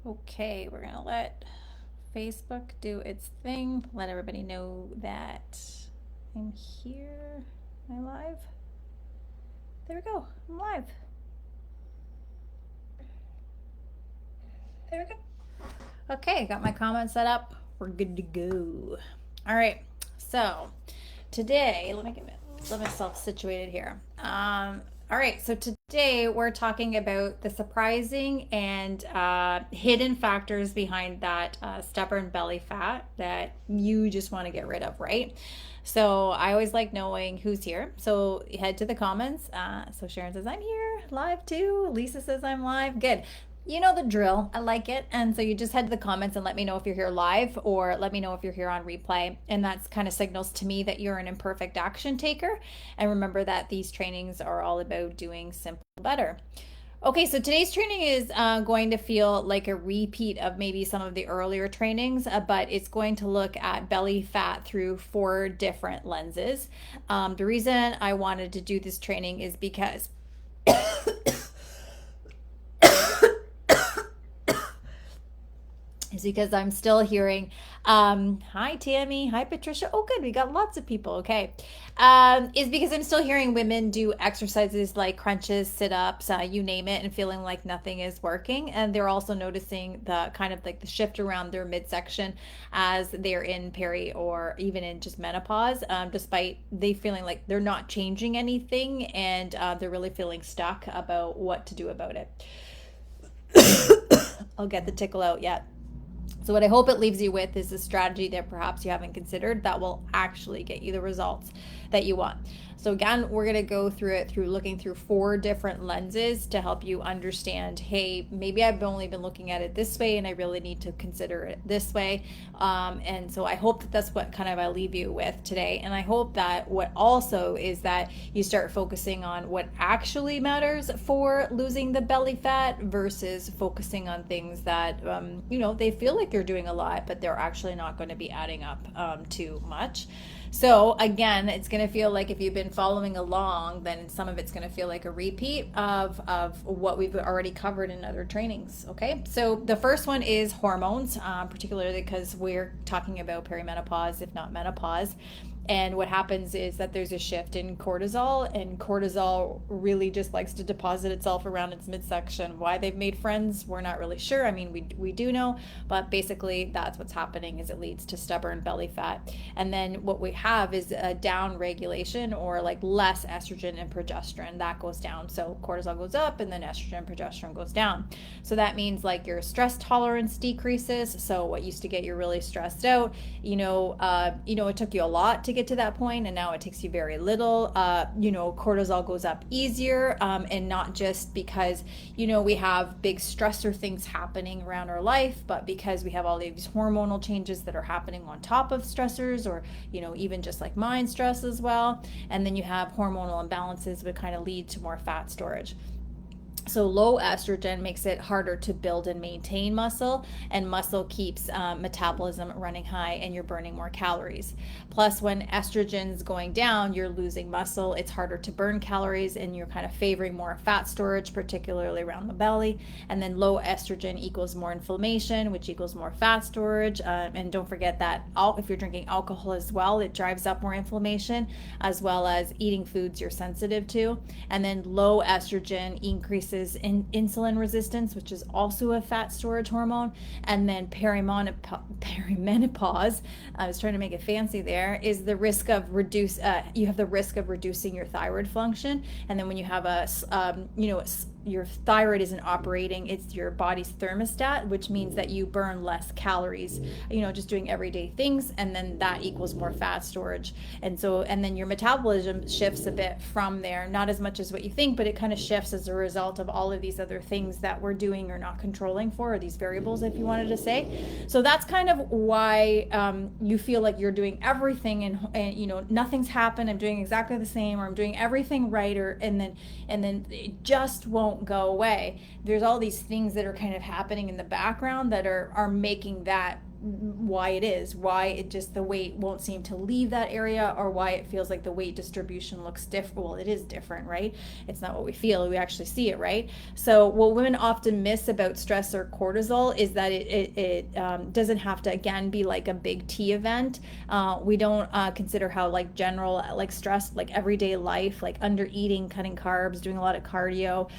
Okay, we're gonna let Facebook do its thing. Let everybody know that I'm here. Am I live? There we go. I'm live. There we go. Okay, got my comments set up. We're good to go. All right. So today, let myself situated here. All right, so today we're talking about the surprising and hidden factors behind that stubborn belly fat that you just want to get rid of, right? So I always like knowing who's here. So head to the comments. So Sharon says, I'm here live too. Lisa says, I'm live. Good. You know the drill. I like it. And so you just head to the comments and let me know if you're here live or let me know if you're here on replay. And that's kind of signals to me that you're an imperfect action taker. And remember that these trainings are all about doing simple better. Okay, so today's training is going to feel like a repeat of maybe some of the earlier trainings, but it's going to look at belly fat through 4 different lenses. The reason I wanted to do this training is because I'm still hearing, hi Tammy, hi Patricia. Oh, good, we got lots of people. Okay, is because I'm still hearing women do exercises like crunches, sit ups, you name it, and feeling like nothing is working. And they're also noticing the kind of like the shift around their midsection as they're in peri or even in just menopause, despite they feeling like they're not changing anything and they're really feeling stuck about what to do about it. I'll get the tickle out yet. So what I hope it leaves you with is a strategy that perhaps you haven't considered that will actually get you the results that you want. So again, we're going to go through it through looking through 4 different lenses to help you understand, hey, maybe I've only been looking at it this way and I really need to consider it this way. And so I hope that that's what kind of I leave you with today. And I hope that what also is that you start focusing on what actually matters for losing the belly fat versus focusing on things that, they feel like you're doing a lot, but they're actually not going to be adding up too much. So again, it's going to feel like if you've been following along, then some of it's going to feel like a repeat of what we've already covered in other trainings. Okay, so the first one is hormones, particularly because we're talking about perimenopause, if not menopause. And what happens is that there's a shift in cortisol, and cortisol really just likes to deposit itself around its midsection. Why they've made friends, we're not really sure. I mean, we do know, but basically that's what's happening is it leads to stubborn belly fat. And then what we have is a down regulation or like less estrogen and progesterone. That goes down. So cortisol goes up and then estrogen and progesterone goes down. So that means like your stress tolerance decreases. So what used to get you really stressed out, it took you a lot to get to that point and now it takes you very little. Cortisol goes up easier, and not just because we have big stressor things happening around our life, but because we have all these hormonal changes that are happening on top of stressors, or even just like mind stress as well. And then you have hormonal imbalances that kind of lead to more fat storage. So low estrogen makes it harder to build and maintain muscle, and muscle keeps metabolism running high and you're burning more calories. Plus, when estrogen's going down, you're losing muscle. It's harder to burn calories and you're kind of favoring more fat storage, particularly around the belly. And then low estrogen equals more inflammation, which equals more fat storage. And don't forget that if you're drinking alcohol as well, it drives up more inflammation, as well as eating foods you're sensitive to. And then low estrogen increases in insulin resistance, which is also a fat storage hormone. And then perimenopause, I was trying to make it fancy there, is the risk of you have the risk of reducing your thyroid function. And then when you have your thyroid isn't operating, it's your body's thermostat, which means that you burn less calories, just doing everyday things, and then that equals more fat storage. And then your metabolism shifts a bit from there, not as much as what you think, but it kind of shifts as a result of all of these other things that we're doing or not controlling for, or these variables, if you wanted to say. So that's kind of why you feel like you're doing everything and nothing's happened, I'm doing exactly the same, or I'm doing everything right, and then it just won't go away. There's all these things that are kind of happening in the background that are making that why it is, why it just, the weight won't seem to leave that area, or why it feels like the weight distribution looks different. Well, it is different, right? It's not what we feel, we actually see it, right? So what women often miss about stress or cortisol is that it doesn't have to, again, be like a big T event. We don't consider how like general, like stress, like everyday life, like under eating, cutting carbs, doing a lot of cardio,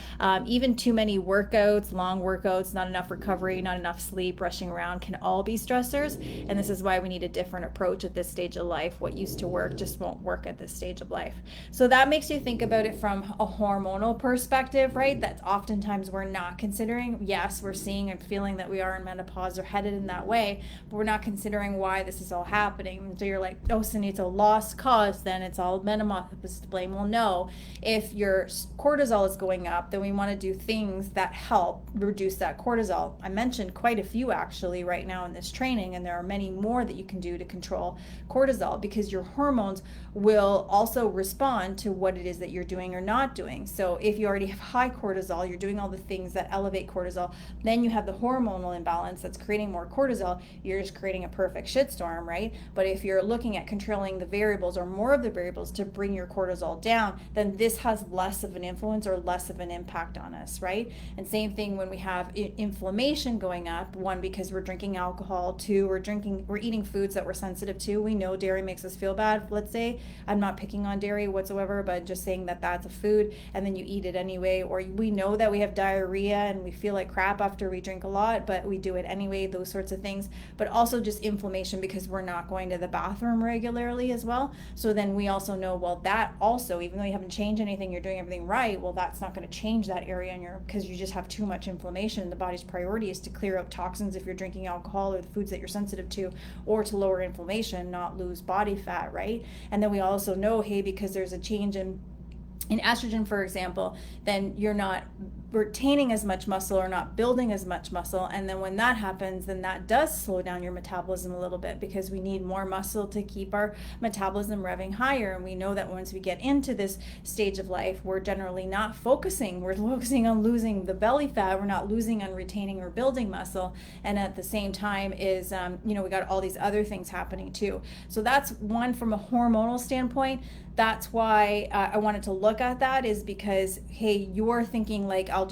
even too many workouts, long workouts, not enough recovery, not enough sleep, rushing around, can all be stressors. And this is why we need a different approach at this stage of life. What used to work just won't work at this stage of life. So that makes you think about it from a hormonal perspective, right? That oftentimes we're not considering. Yes, we're seeing and feeling that we are in menopause or headed in that way, but we're not considering why this is all happening. So you're like, oh, Cindy, it's a lost cause, then it's all menopause to blame. Well, no. If your cortisol is going up, then we want to do things that help reduce that cortisol. I mentioned quite a few actually right now in this training, and there are many more that you can do to control cortisol, because your hormones will also respond to what it is that you're doing or not doing. So if you already have high cortisol, you're doing all the things that elevate cortisol, then you have the hormonal imbalance that's creating more cortisol, you're just creating a perfect shitstorm, right? But if you're looking at controlling the variables or more of the variables to bring your cortisol down, then this has less of an influence or less of an impact on us, right? And same thing when we have inflammation going up, one, because we're drinking alcohol, two, we're eating foods that we're sensitive to. We know dairy makes us feel bad, let's say. I'm not picking on dairy whatsoever, but just saying that that's a food, and then you eat it anyway. Or we know that we have diarrhea and we feel like crap after we drink a lot, but we do it anyway, those sorts of things. But also just inflammation because we're not going to the bathroom regularly as well. So then we also know, well, that also, even though you haven't changed anything, you're doing everything right, well, that's not going to change that area in your, because you just have too much inflammation. The body's priority is to clear out toxins if you're drinking alcohol or the foods that you're sensitive to, or to lower inflammation, not lose body fat, right? And then we also know, hey, because there's a change in estrogen, for example, then you're not retaining as much muscle or not building as much muscle. And then when that happens, then that does slow down your metabolism a little bit, because we need more muscle to keep our metabolism revving higher. And we know that once we get into this stage of life, we're generally not focusing. We're focusing on losing the belly fat. We're not losing on retaining or building muscle. And at the same time is, we got all these other things happening too. So that's one from a hormonal standpoint. That's why I wanted to look at that, is because, hey, you're thinking like, I'll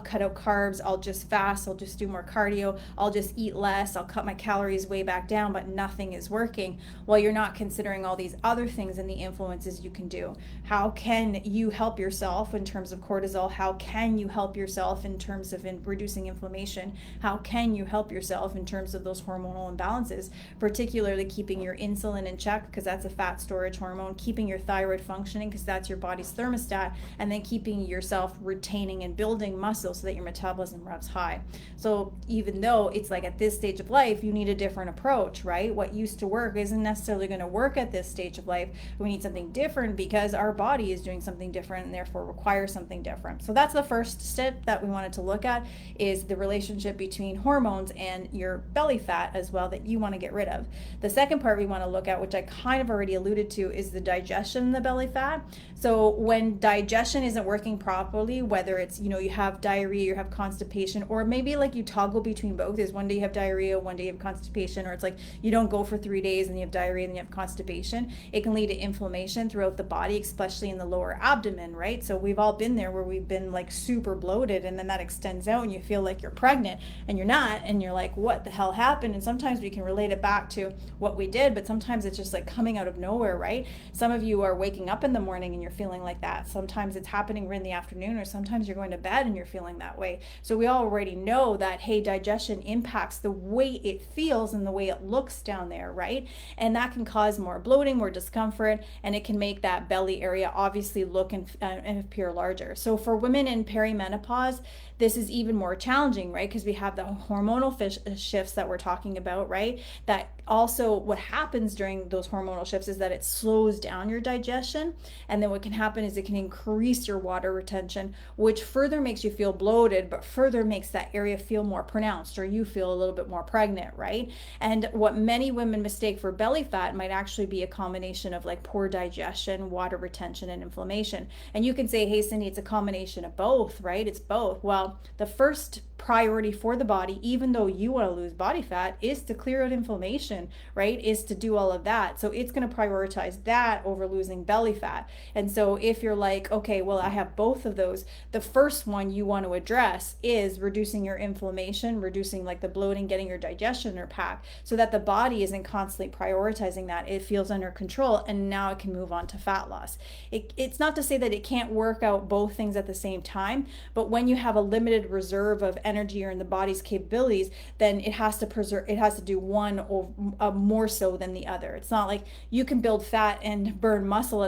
cut out carbs, I'll just fast, I'll just do more cardio, I'll just eat less, I'll cut my calories way back down, but nothing is working. Well, you're not considering all these other things and the influences you can do. How can you help yourself in terms of cortisol? How can you help yourself in terms of reducing inflammation? How can you help yourself in terms of those hormonal imbalances, particularly keeping your insulin in check, because that's a fat storage hormone, keeping your thyroid functioning, because that's your body's thermostat, and then keeping yourself retaining and building muscle so that your metabolism revs high. So even though it's like at this stage of life, you need a different approach, right? What used to work isn't necessarily going to work at this stage of life. We need something different because our body is doing something different and therefore requires something different. So that's the first step that we wanted to look at, is the relationship between hormones and your belly fat as well, that you want to get rid of. The second part we want to look at, which I kind of already alluded to, is the digestion in the belly fat. So when digestion isn't working properly, whether it's, you have diarrhea, you have constipation, or maybe like you toggle between both, is one day you have diarrhea, one day you have constipation, or it's like you don't go for 3 days and you have diarrhea and you have constipation. It can lead to inflammation throughout the body, especially in the lower abdomen, right? So we've all been there where we've been like super bloated, and then that extends out and you feel like you're pregnant and you're not, and you're like, what the hell happened? And sometimes we can relate it back to what we did, but sometimes it's just like coming out of nowhere, right? Some of you are waking up in the morning and you're feeling like that. Sometimes it's happening in the afternoon, or sometimes you're going to bed and you're feeling that way. So we already know that, hey, digestion impacts the way it feels and the way it looks down there, right? And that can cause more bloating, more discomfort, and it can make that belly area obviously look and appear larger. So for women in perimenopause, this is even more challenging, right? Because we have the hormonal shifts that we're talking about, right? That also what happens during those hormonal shifts is that it slows down your digestion. And then what can happen is it can increase your water retention, which further makes you feel bloated, but further makes that area feel more pronounced, or you feel a little bit more pregnant, right? And what many women mistake for belly fat might actually be a combination of like poor digestion, water retention, and inflammation. And you can say, hey, Cindy, it's a combination of both, right? It's both. Well, the first priority for the body, even though you want to lose body fat, is to clear out inflammation, right? Is to do all of that. So it's going to prioritize that over losing belly fat. And so if you're like, okay, well, I have both of those, the first one you want to address is reducing your inflammation, reducing like the bloating, getting your digestion in pack, so that the body isn't constantly prioritizing that. It feels under control, and now it can move on to fat loss. It's not to say that it can't work out both things at the same time, but when you have a limited reserve of energy or in the body's capabilities, then it has to do one or more so than the other. It's not like you can build fat and burn muscle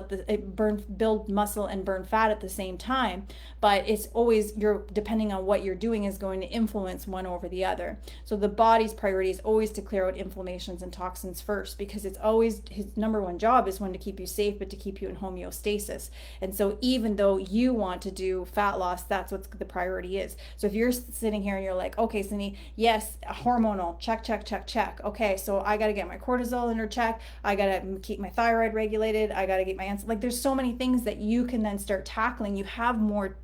build muscle and burn fat at the same time, but it's always, you're depending on what you're doing is going to influence one over the other. So the body's priority is always to clear out inflammations and toxins first, because it's always his number one job is one, to keep you safe, but to keep you in homeostasis. And so even though you want to do fat loss, that's what the priority is. So if you're sitting here and you're like, okay, Cindy, yes, hormonal, check. Okay, so I got to get my cortisol under check. I got to keep my thyroid regulated. I got to get my insulin. Like, there's so many things that you can then start tackling. You have more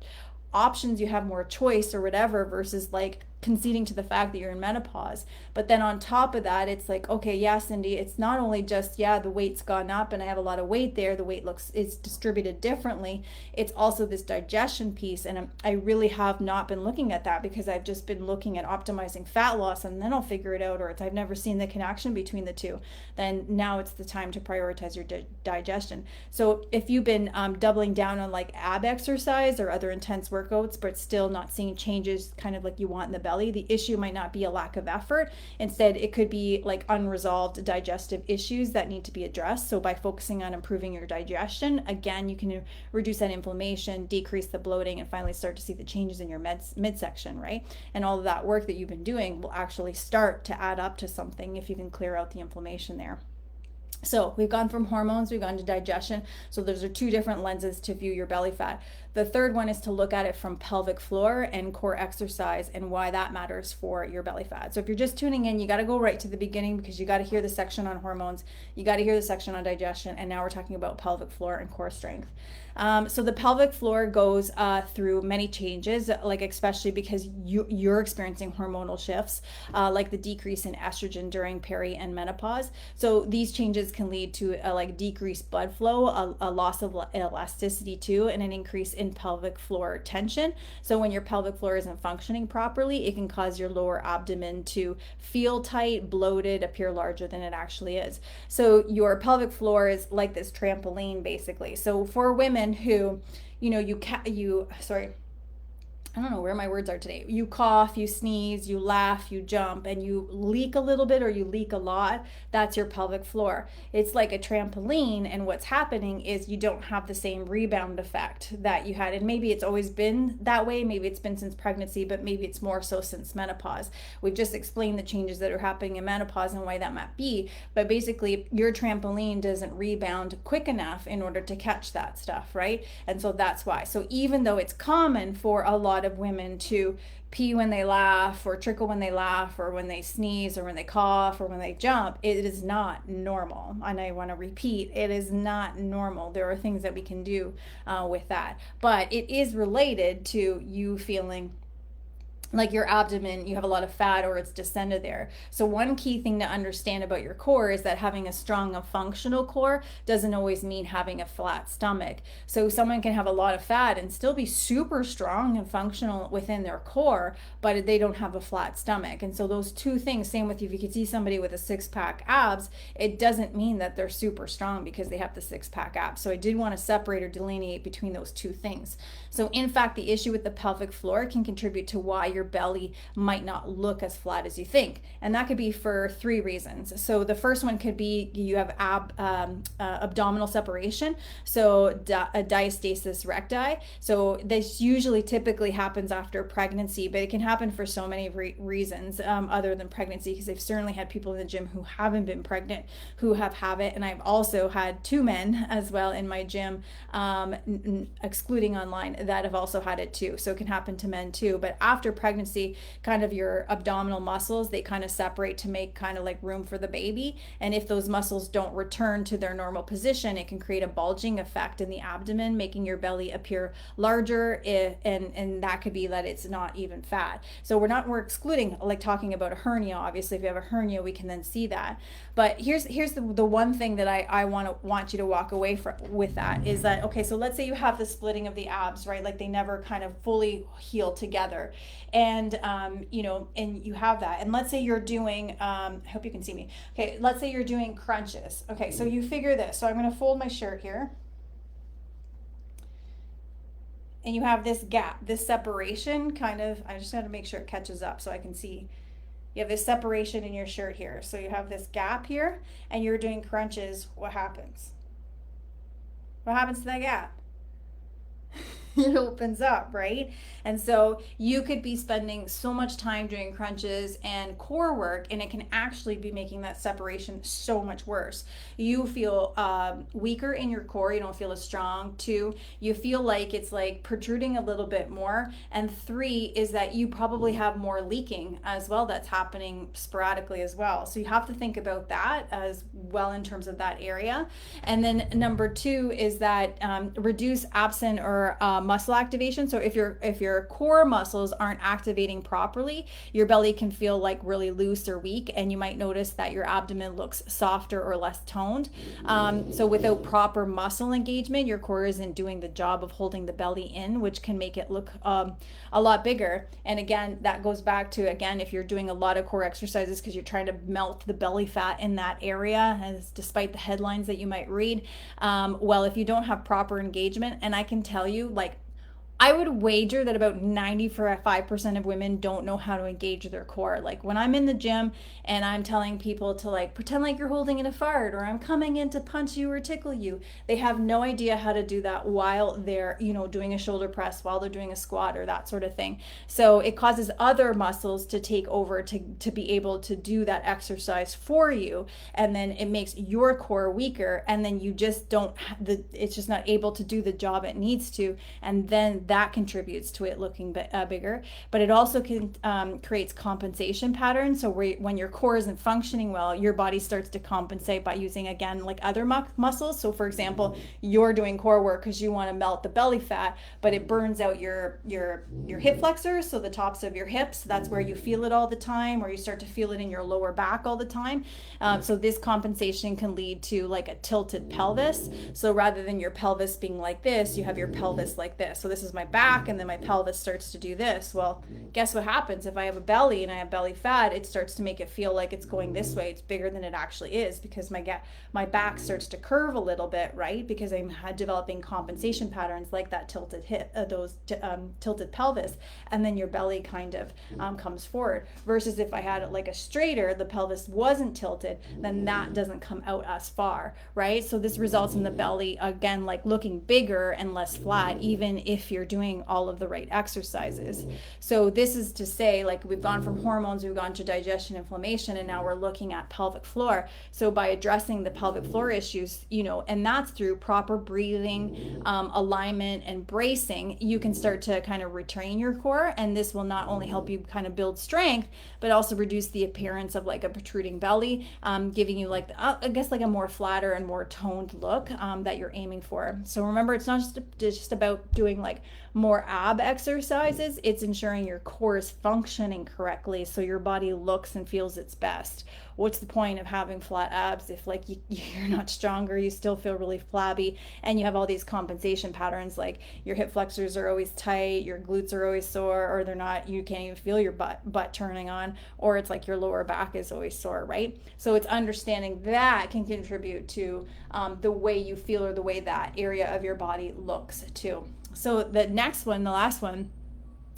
options, you have more choice or whatever, versus like conceding to the fact that you're in menopause. But then on top of that, it's like, okay, yeah, Cindy, it's not only just, yeah, the weight's gone up and I have a lot of weight there, the weight it's distributed differently. It's also this digestion piece. And I really have not been looking at that, because I've just been looking at optimizing fat loss, and then I'll figure it out, or I've never seen the connection between the two. Then now it's the time to prioritize your digestion. So if you've been doubling down on like ab exercise or other intense workouts, but still not seeing changes kind of like you want in the belly, the issue might not be a lack of effort. Instead, it could be like unresolved digestive issues that need to be addressed. So by focusing on improving your digestion, again, you can reduce that inflammation, decrease the bloating, and finally start to see the changes in your midsection, right? And all of that work that you've been doing will actually start to add up to something if you can clear out the inflammation there. So we've gone from hormones, we've gone to digestion. So those are two different lenses to view your belly fat. The third one is to look at it from pelvic floor and core exercise, and why that matters for your belly fat. So if you're just tuning in, you got to go right to the beginning, because you got to hear the section on hormones, you got to hear the section on digestion, and now we're talking about pelvic floor and core strength. So the pelvic floor goes through many changes, like especially because you're experiencing hormonal shifts, like the decrease in estrogen during peri and menopause. So these changes can lead to like decreased blood flow, a loss of elasticity too, and an increase in pelvic floor tension. So when your pelvic floor isn't functioning properly, it can cause your lower abdomen to feel tight, bloated, appear larger than it actually is. So your pelvic floor is like this trampoline, basically. So for women who, you know, I don't know where my words are today. You cough, you sneeze, you laugh, you jump, and you leak a little bit or you leak a lot. That's your pelvic floor. It's like a trampoline, and what's happening is you don't have the same rebound effect that you had. And maybe it's always been that way. Maybe it's been since pregnancy, but maybe it's more so since menopause. We've just explained the changes that are happening in menopause and why that might be. But basically, your trampoline doesn't rebound quick enough in order to catch that stuff, right? And so that's why. So even though it's common for a lot of women to pee when they laugh, or trickle when they laugh, or when they sneeze, or when they cough, or when they jump, it is not normal. And I want to repeat, it is not normal. There are things that we can do with that, but it is related to you feeling like your abdomen, you have a lot of fat, or it's descended there. So one key thing to understand about your core is that having a strong and functional core doesn't always mean having a flat stomach. So someone can have a lot of fat and still be super strong and functional within their core, but they don't have a flat stomach. And so those two things, same with if you could see somebody with a six-pack abs, it doesn't mean that they're super strong because they have the six-pack abs. So I did want to separate or delineate between those two things. So in fact, the issue with the pelvic floor can contribute to why your belly might not look as flat as you think. And that could be for 3 reasons. So the first one could be you have abdominal separation, so a diastasis recti. So this usually typically happens after pregnancy, but it can happen for so many reasons other than pregnancy, because I've certainly had people in the gym who haven't been pregnant who have it. And I've also had 2 men as well in my gym, excluding online, that have also had it too. So it can happen to men too. But after pregnancy, kind of your abdominal muscles, they kind of separate to make kind of like room for the baby. And if those muscles don't return to their normal position, it can create a bulging effect in the abdomen, making your belly appear larger. And that could be that it's not even fat. So we're excluding, like, talking about a hernia. Obviously, if you have a hernia, we can then see that. But here's the one thing that I want you to walk away with that is that, okay, so let's say you have the splitting of the abs, right? Like they never kind of fully heal together. And, and you have that. And let's say you're doing, I hope you can see me. Okay, let's say you're doing crunches. Okay, so you figure this. So I'm going to fold my shirt here. And you have this gap, this separation kind of, I just got to make sure it catches up so I can see. You have this separation in your shirt here. So you have this gap here and you're doing crunches. What happens? What happens to that gap? It opens up, right? And so you could be spending so much time doing crunches and core work, and it can actually be making that separation so much worse. You feel weaker in your core. You don't feel as strong. 2, you feel like it's like protruding a little bit more. And 3 is that you probably have more leaking as well that's happening sporadically as well. So you have to think about that as well in terms of that area. And then number 2 is that reduce absent or muscle activation. So if your core muscles aren't activating properly, your belly can feel like really loose or weak, and you might notice that your abdomen looks softer or less toned. So without proper muscle engagement, your core isn't doing the job of holding the belly in, which can make it look a lot bigger. And again, that goes back to, again, if you're doing a lot of core exercises because you're trying to melt the belly fat in that area, as despite the headlines that you might read, well, if you don't have proper engagement, and I can tell you, like, I would wager that about 95% of women don't know how to engage their core. Like when I'm in the gym and I'm telling people to like pretend like you're holding in a fart, or I'm coming in to punch you or tickle you, they have no idea how to do that while they're, doing a shoulder press, while they're doing a squat or that sort of thing. So it causes other muscles to take over to be able to do that exercise for you. And then it makes your core weaker, and then you just it's just not able to do the job it needs to. And then that contributes to it looking bigger. But it also can creates compensation patterns. So when your core isn't functioning well, your body starts to compensate by using, again, like other muscles. So for example, you're doing core work because you want to melt the belly fat, but it burns out your hip flexors, so the tops of your hips. That's where you feel it all the time, or you start to feel it in your lower back all the time. So this compensation can lead to like a tilted pelvis. So rather than your pelvis being like this, you have your pelvis like this. So this is my back, and then my pelvis starts to do this. Well, guess what happens if I have a belly and I have belly fat? It starts to make it feel like it's going this way. It's bigger than it actually is, because my back starts to curve a little bit, right? Because I'm developing compensation patterns like that tilted hip, tilted pelvis, and then your belly kind of comes forward. Versus if I had it like a straighter, the pelvis wasn't tilted, then that doesn't come out as far, right? So this results in the belly, again, like looking bigger and less flat, even if you're doing all of the right exercises. So this is to say, like, we've gone from hormones, we've gone to digestion, inflammation, and now we're looking at pelvic floor. So by addressing the pelvic floor issues, and that's through proper breathing, alignment, and bracing, you can start to kind of retrain your core. And this will not only help you kind of build strength, but also reduce the appearance of like a protruding belly, giving you like, I guess, like a more flatter and more toned look that you're aiming for. So remember, it's not just about doing like more ab exercises. It's ensuring your core is functioning correctly so your body looks and feels its best. What's the point of having flat abs if like you're not stronger, you still feel really flabby, and you have all these compensation patterns, like your hip flexors are always tight, your glutes are always sore, or they're not, you can't even feel your butt turning on, or it's like your lower back is always sore, right? So it's understanding that can contribute to the way you feel, or the way that area of your body looks too. So the next one, the last one,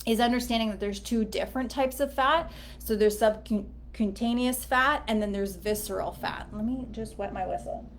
is understanding that there's two different types of fat. So there's subcutaneous fat and then there's visceral fat. Let me just wet my whistle.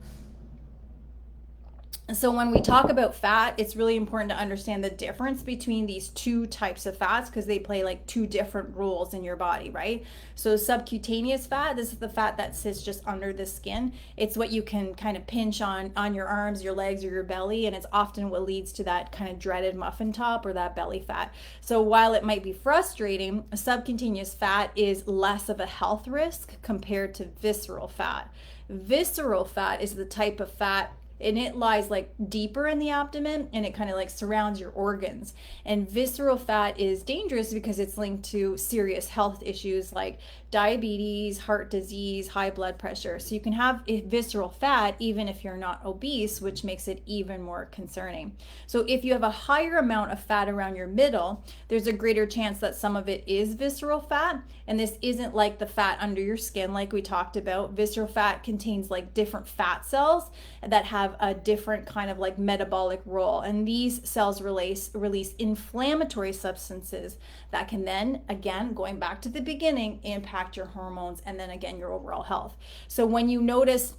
So when we talk about fat, it's really important to understand the difference between these two types of fats because they play like two different roles in your body, right? So subcutaneous fat, this is the fat that sits just under the skin. It's what you can kind of pinch on your arms, your legs, or your belly, and it's often what leads to that kind of dreaded muffin top or that belly fat. So while it might be frustrating, subcutaneous fat is less of a health risk compared to visceral fat. Visceral fat is the type of fat and it lies like deeper in the abdomen and it kind of like surrounds your organs. And visceral fat is dangerous because it's linked to serious health issues like diabetes, heart disease, high blood pressure. So you can have visceral fat even if you're not obese, which makes it even more concerning. So if you have a higher amount of fat around your middle, there's a greater chance that some of it is visceral fat. And this isn't like the fat under your skin like we talked about. Visceral fat contains like different fat cells that have a different kind of like metabolic role. And these cells release inflammatory substances that can then, again, going back to the beginning, impact your hormones and then again your overall health. So when you notice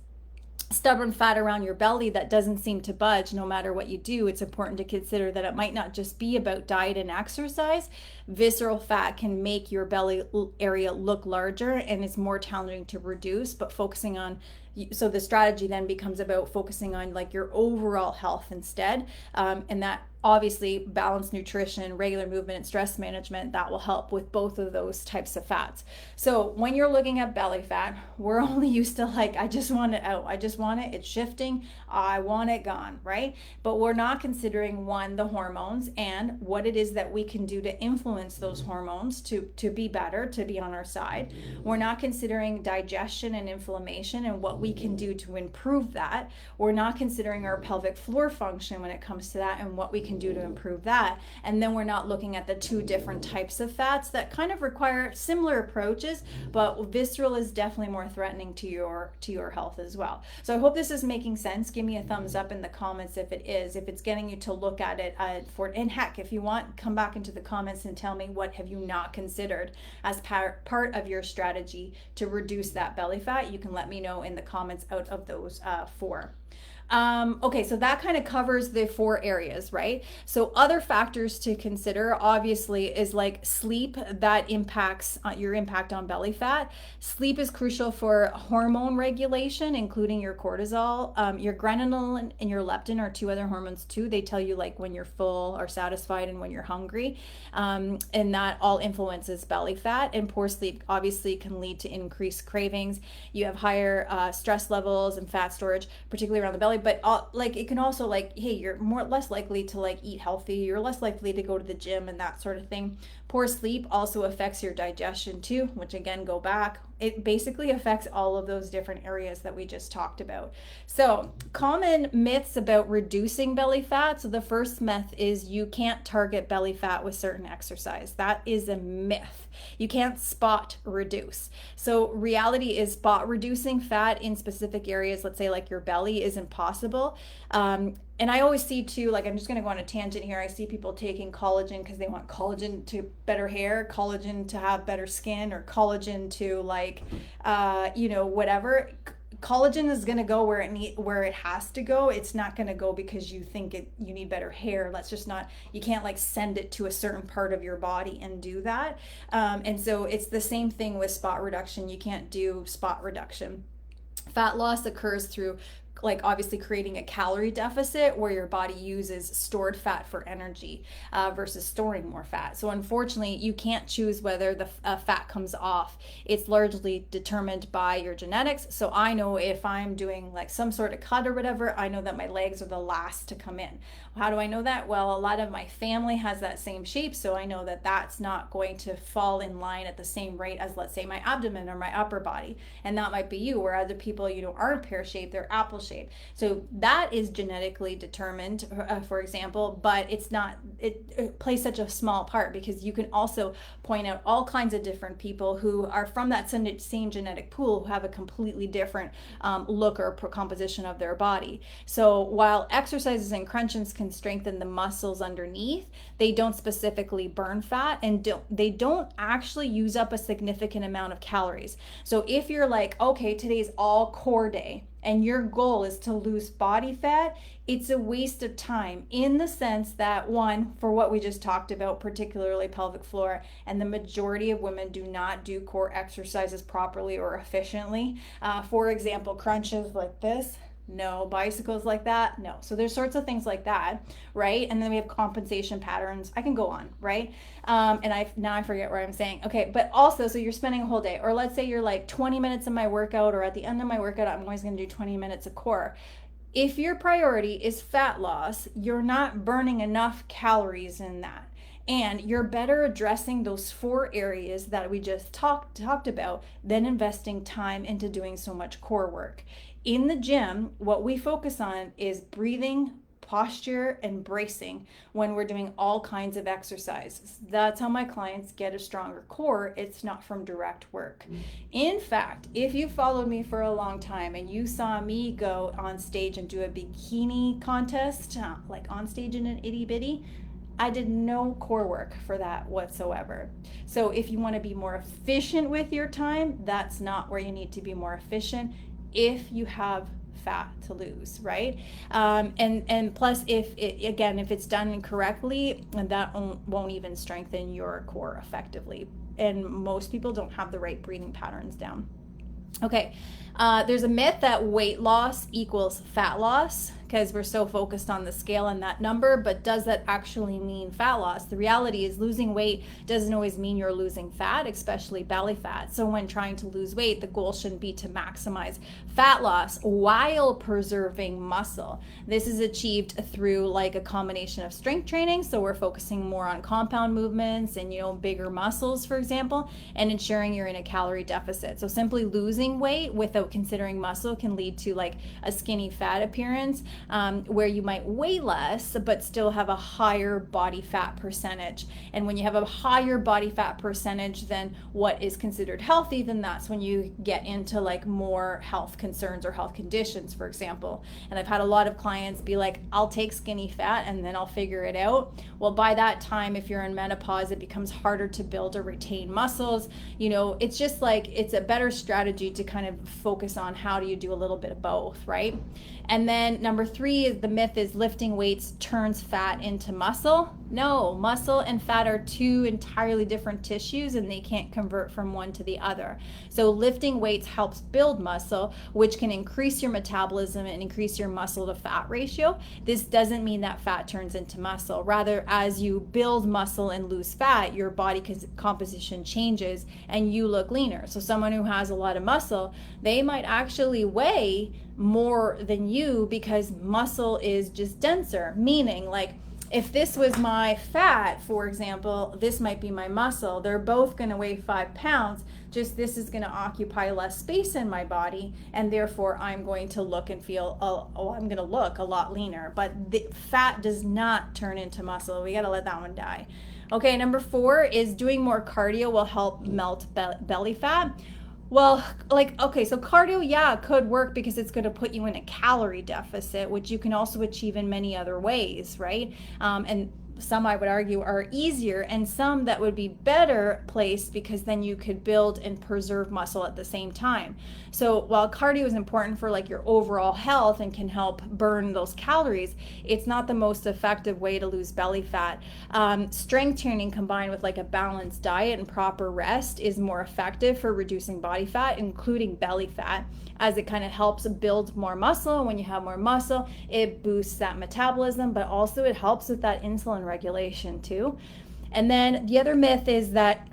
stubborn fat around your belly that doesn't seem to budge no matter what you do, it's important to consider that it might not just be about diet and exercise. Visceral fat can make your belly area look larger and it's more challenging to reduce, but focusing on, so the strategy then becomes about focusing on like your overall health instead, and that obviously balanced nutrition, regular movement, and stress management, that will help with both of those types of fats. So when you're looking at belly fat, we're only used to like, I just want it out, I just want it, it's shifting, I want it gone, right? But we're not considering one, the hormones and what it is that we can do to influence those hormones to be better, to be on our side. We're not considering digestion and inflammation and what we can do to improve that. We're not considering our pelvic floor function when it comes to that and what we can do to improve that. And then we're not looking at the two different types of fats that kind of require similar approaches, but visceral is definitely more threatening to your health as well. So I hope this is making sense. Give me a thumbs up in the comments if it is, if it's getting you to look at it and heck, if you want, come back into the comments and tell me what have you not considered as part of your strategy to reduce that belly fat. You can let me know in the comments out of those four. Okay, so that kind of covers the four areas, right? So other factors to consider obviously is like sleep that impacts your impact on belly fat. Sleep is crucial for hormone regulation, including your cortisol. Your ghrelin and your leptin are two other hormones too. They tell you like when you're full or satisfied and when you're hungry. And that all influences belly fat. And poor sleep obviously can lead to increased cravings. You have higher stress levels and fat storage, particularly around the belly. But like it can also like, hey, you're less likely to like eat healthy, you're less likely to go to the gym and that sort of thing. Poor sleep also affects your digestion too, which again, go back, it basically affects all of those different areas that we just talked about. So common myths about reducing belly fat. So the first myth is you can't target belly fat with certain exercise. That is a myth. You can't spot reduce. So reality is spot reducing fat in specific areas, let's say like your belly, is impossible. And I always see too, like I'm just going to go on a tangent here. I see people taking collagen because they want collagen to better hair, collagen to have better skin, or collagen to like, whatever. Collagen is going to go where it has to go. It's not going to go because you think you need better hair. Let's just not, you can't like send it to a certain part of your body and do that. And so it's the same thing with spot reduction. You can't do spot reduction. Fat loss occurs through like obviously creating a calorie deficit where your body uses stored fat for energy versus storing more fat. So unfortunately, you can't choose whether the fat comes off. It's largely determined by your genetics. So I know if I'm doing like some sort of cut or whatever, I know that my legs are the last to come in. How do I know that? Well, a lot of my family has that same shape, so I know that that's not going to fall in line at the same rate as, let's say, my abdomen or my upper body. And that might be you, where other people, aren't pear-shaped, they're apple shape. So that is genetically determined, for example, but it plays such a small part, because you can also point out all kinds of different people who are from that same genetic pool who have a completely different look or composition of their body. So while exercises and crunches can strengthen the muscles underneath, they don't specifically burn fat, and they don't actually use up a significant amount of calories. So if you're like, okay, today's all core day and your goal is to lose body fat, it's a waste of time, in the sense that, one, for what we just talked about, particularly pelvic floor, and the majority of women do not do core exercises properly or efficiently. For example, crunches like this, no. Bicycles like that, no. So there's sorts of things like that, right? And then we have compensation patterns. I can go on, right? And I forget what I'm saying. Okay, but also, so you're spending a whole day, or let's say you're like 20 minutes of my workout, or at the end of my workout, I'm always going to do 20 minutes of core. If your priority is fat loss, you're not burning enough calories in that. And you're better addressing those 4 areas that we just talked about than investing time into doing so much core work. In the gym, what we focus on is breathing, posture, and bracing when we're doing all kinds of exercises. That's how my clients get a stronger core. It's not from direct work. In fact, if you followed me for a long time and you saw me go on stage and do a bikini contest, like on stage in an itty bitty, I did no core work for that whatsoever. So if you want to be more efficient with your time, that's not where you need to be more efficient if you have fat to lose, right? And plus, if it's done incorrectly, that won't even strengthen your core effectively. And most people don't have the right breathing patterns down. Okay, there's a myth that weight loss equals fat loss, because we're so focused on the scale and that number, but does that actually mean fat loss? The reality is losing weight doesn't always mean you're losing fat, especially belly fat. So when trying to lose weight, the goal shouldn't be to maximize fat loss while preserving muscle. This is achieved through like a combination of strength training. So we're focusing more on compound movements and, bigger muscles, for example, and ensuring you're in a calorie deficit. So simply losing weight without considering muscle can lead to like a skinny fat appearance, where you might weigh less but still have a higher body fat percentage. And when you have a higher body fat percentage than what is considered healthy, then that's when you get into like more health concerns or health conditions, for example. And I've had a lot of clients be like, I'll take skinny fat and then I'll figure it out. Well, by that time, if you're in menopause, it becomes harder to build or retain muscles. It's just like, it's a better strategy to kind of focus on how do you do a little bit of both, right? And then number 3 is the myth is lifting weights turns fat into muscle. No, muscle and fat are 2 entirely different tissues, and they can't convert from one to the other. So lifting weights helps build muscle, which can increase your metabolism and increase your muscle to fat ratio. This doesn't mean that fat turns into muscle. Rather, as you build muscle and lose fat, your body composition changes and you look leaner. So someone who has a lot of muscle, they might actually weigh more than you because muscle is just denser, meaning like if this was my fat, for example, this might be my muscle. They're both going to weigh 5 pounds, just this is going to occupy less space in my body, and therefore I'm going to look and feel, I'm going to look a lot leaner. But the fat does not turn into muscle. We got to let that one die. Okay, number 4 is doing more cardio will help melt belly fat. Well, so cardio, yeah, could work because it's going to put you in a calorie deficit, which you can also achieve in many other ways, right? And some, I would argue, are easier, and some that would be better placed because then you could build and preserve muscle at the same time. So while cardio is important for like your overall health and can help burn those calories, it's not the most effective way to lose belly fat. Strength training combined with like a balanced diet and proper rest is more effective for reducing body fat, including belly fat, as it kind of helps build more muscle. And when you have more muscle, it boosts that metabolism, but also it helps with that insulin regulation too. And then the other myth is that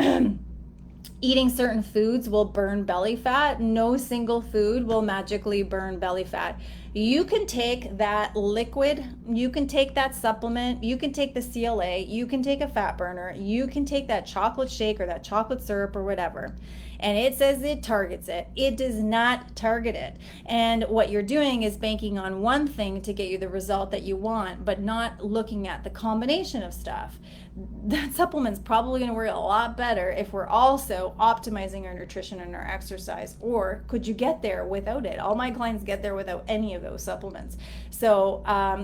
eating certain foods will burn belly fat. No single food will magically burn belly fat. You can take that liquid, you can take that supplement, you can take the CLA, you can take a fat burner, you can take that chocolate shake or that chocolate syrup or whatever. And it says it targets it. It does not target it. And what you're doing is banking on one thing to get you the result that you want, but not looking at the combination of stuff. That supplement's probably going to work a lot better if we're also optimizing our nutrition and our exercise. Or could you get there without it? All my clients get there without any of those supplements. So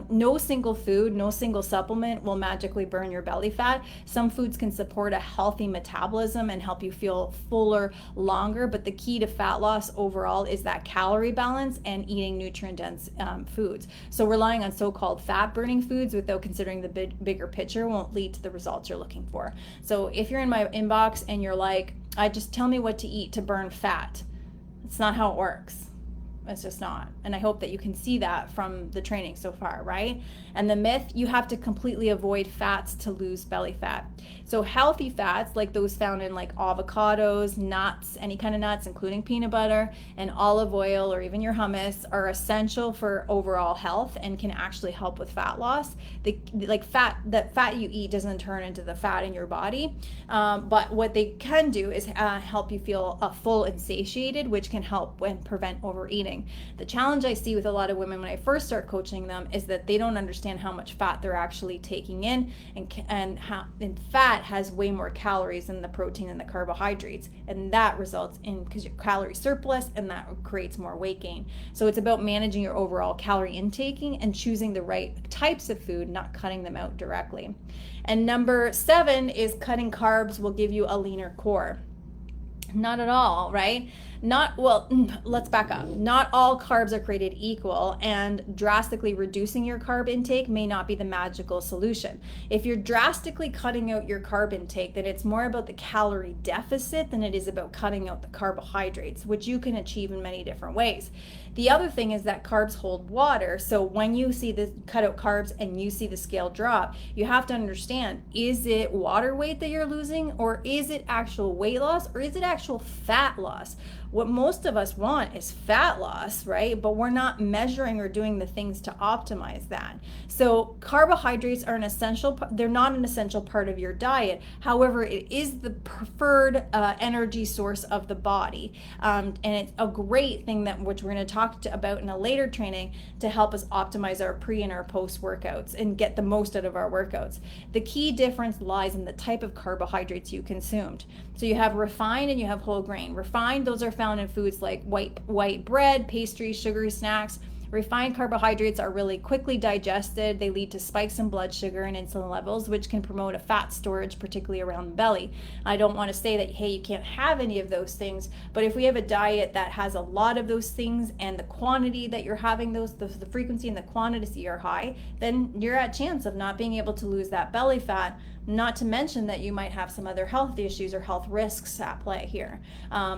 no single food, no single supplement will magically burn your belly fat. Some foods can support a healthy metabolism and help you feel fuller longer, but the key to fat loss overall is that calorie balance and eating nutrient dense foods. So relying on so-called fat burning foods without considering the bigger picture won't lead to the results you're looking for. So if you're in my inbox and you're like, I just tell me what to eat to burn fat, it's not how it works. It's just not. And I hope that you can see that from the training so far, right? And the myth, you have to completely avoid fats to lose belly fat. So healthy fats, like those found in like avocados, nuts, any kind of nuts, including peanut butter and olive oil, or even your hummus, are essential for overall health and can actually help with fat loss. That fat you eat doesn't turn into the fat in your body. But what they can do is help you feel full and satiated, which can help and prevent overeating. The challenge I see with a lot of women when I first start coaching them is that they don't understand how much fat they're actually taking in, and fat has way more calories than the protein and the carbohydrates, and that results in, because you're calorie surplus, and that creates more weight gain. So it's about managing your overall calorie intaking and choosing the right types of food, not cutting them out directly. And number 7 is cutting carbs will give you a leaner core. Not at all, right? Let's back up. Not all carbs are created equal, and drastically reducing your carb intake may not be the magical solution. If you're drastically cutting out your carb intake, then it's more about the calorie deficit than it is about cutting out the carbohydrates, which you can achieve in many different ways. The other thing is that carbs hold water. So when you see the cut out carbs and you see the scale drop, you have to understand, is it water weight that you're losing, or is it actual weight loss, or is it actual fat loss? What most of us want is fat loss, right? But we're not measuring or doing the things to optimize that. So carbohydrates are they're not an essential part of your diet. However, it is the preferred energy source of the body. And it's a great thing which we're going to talk about in a later training to help us optimize our pre and our post workouts and get the most out of our workouts. The key difference lies in the type of carbohydrates you consumed. So you have refined and you have whole grain. Refined, those are found in foods like white bread, pastries, sugary snacks. Refined carbohydrates are really quickly digested. They lead to spikes in blood sugar and insulin levels, which can promote a fat storage, particularly around the belly. I don't want to say that, hey, you can't have any of those things, but if we have a diet that has a lot of those things and the quantity that you're having the frequency and the quantity are high, then you're at chance of not being able to lose that belly fat. Not to mention that you might have some other health issues or health risks at play here.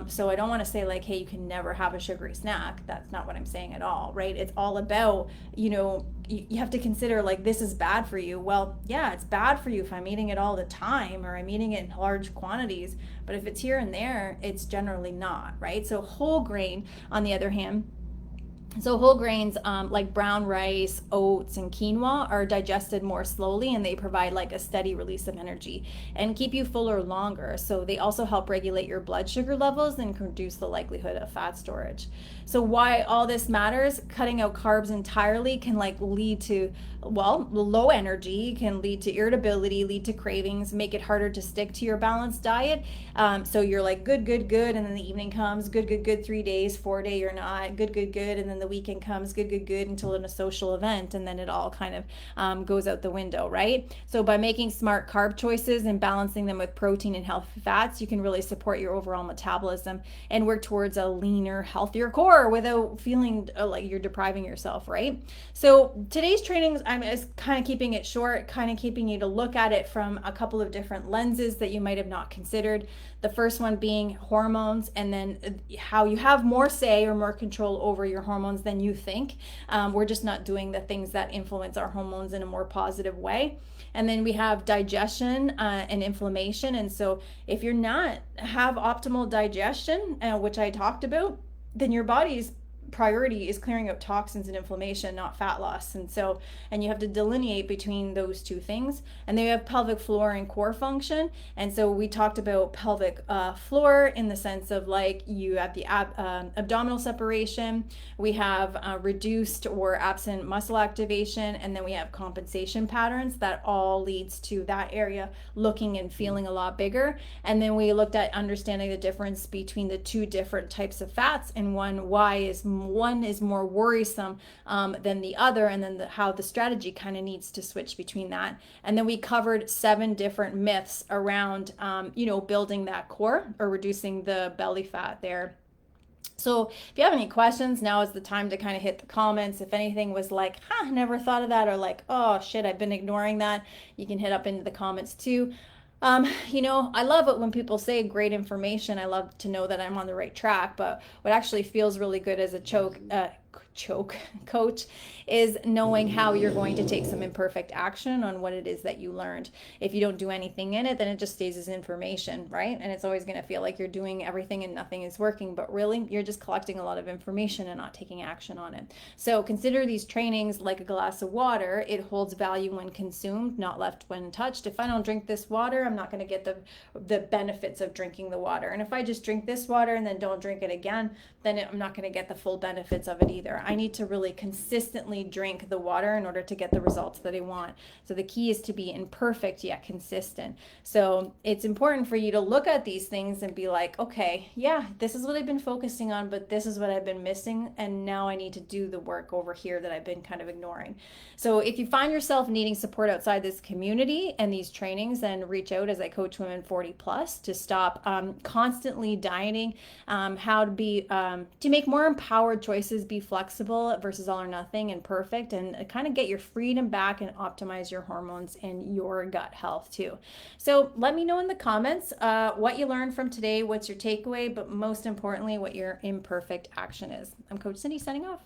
So I don't want to say like, hey, you can never have a sugary snack. That's not what I'm saying at all, right? It's all about, you have to consider like, this is bad for you. Well, yeah, it's bad for you if I'm eating it all the time or I'm eating it in large quantities. But if it's here and there, it's generally not, right? So whole grain, on the other hand, whole grains like brown rice, oats, and quinoa are digested more slowly, and they provide like a steady release of energy and keep you fuller longer. So they also help regulate your blood sugar levels and reduce the likelihood of fat storage. So why all this matters, cutting out carbs entirely can lead to, low energy, can lead to irritability, lead to cravings, make it harder to stick to your balanced diet. So you're like, good, and then the evening comes, good, 3 days, 4 day, you're not, good, and then the weekend comes, good, until in a social event, and then it all kind of goes out the window, right? So by making smart carb choices and balancing them with protein and healthy fats, you can really support your overall metabolism and work towards a leaner, healthier core without feeling like you're depriving yourself, right? So today's trainings, I'm just kind of keeping it short, kind of keeping you to look at it from a couple of different lenses that you might have not considered. The first one being hormones, and then how you have more say or more control over your hormones than you think. We're just not doing the things that influence our hormones in a more positive way. And then we have digestion and inflammation. And so if you're not have optimal digestion, which I talked about, then your body's priority is clearing out toxins and inflammation, not fat loss. And so, and you have to delineate between those two things. And then you have pelvic floor and core function. And so we talked about pelvic floor in the sense of like you have the abdominal separation, we have reduced or absent muscle activation, and then we have compensation patterns that all leads to that area looking and feeling a lot bigger. And then we looked at understanding the difference between the two different types of fats, and one is more worrisome than the other, and then how the strategy kind of needs to switch between that. And then we covered 7 different myths around building that core or reducing the belly fat there. So if you have any questions, now is the time to kind of hit the comments. If anything was like, never thought of that, or like, oh shit, I've been ignoring that, you can hit up into the comments too. I love it when people say great information. I love to know that I'm on the right track, but what actually feels really good as a coach is knowing how you're going to take some imperfect action on what it is that you learned. If you don't do anything in it, then it just stays as information, right? And it's always going to feel like you're doing everything and nothing is working, but really you're just collecting a lot of information and not taking action on it. So consider these trainings like a glass of water. It holds value when consumed, not left when touched. If I don't drink this water, I'm not going to get the benefits of drinking the water. And if I just drink this water and then don't drink it again, then I'm not going to get the full benefits of it either. I need to really consistently drink the water in order to get the results that I want. So the key is to be imperfect yet consistent. So it's important for you to look at these things and be like, okay, yeah, this is what I've been focusing on, but this is what I've been missing, and now I need to do the work over here that I've been kind of ignoring. So if you find yourself needing support outside this community and these trainings, then reach out as I coach women 40 plus to stop constantly dieting, how to make more empowered choices, be flexible versus all or nothing and perfect, and kind of get your freedom back and optimize your hormones and your gut health too. So let me know in the comments what you learned from today, what's your takeaway, but most importantly, what your imperfect action is. I'm Coach Cindy signing off.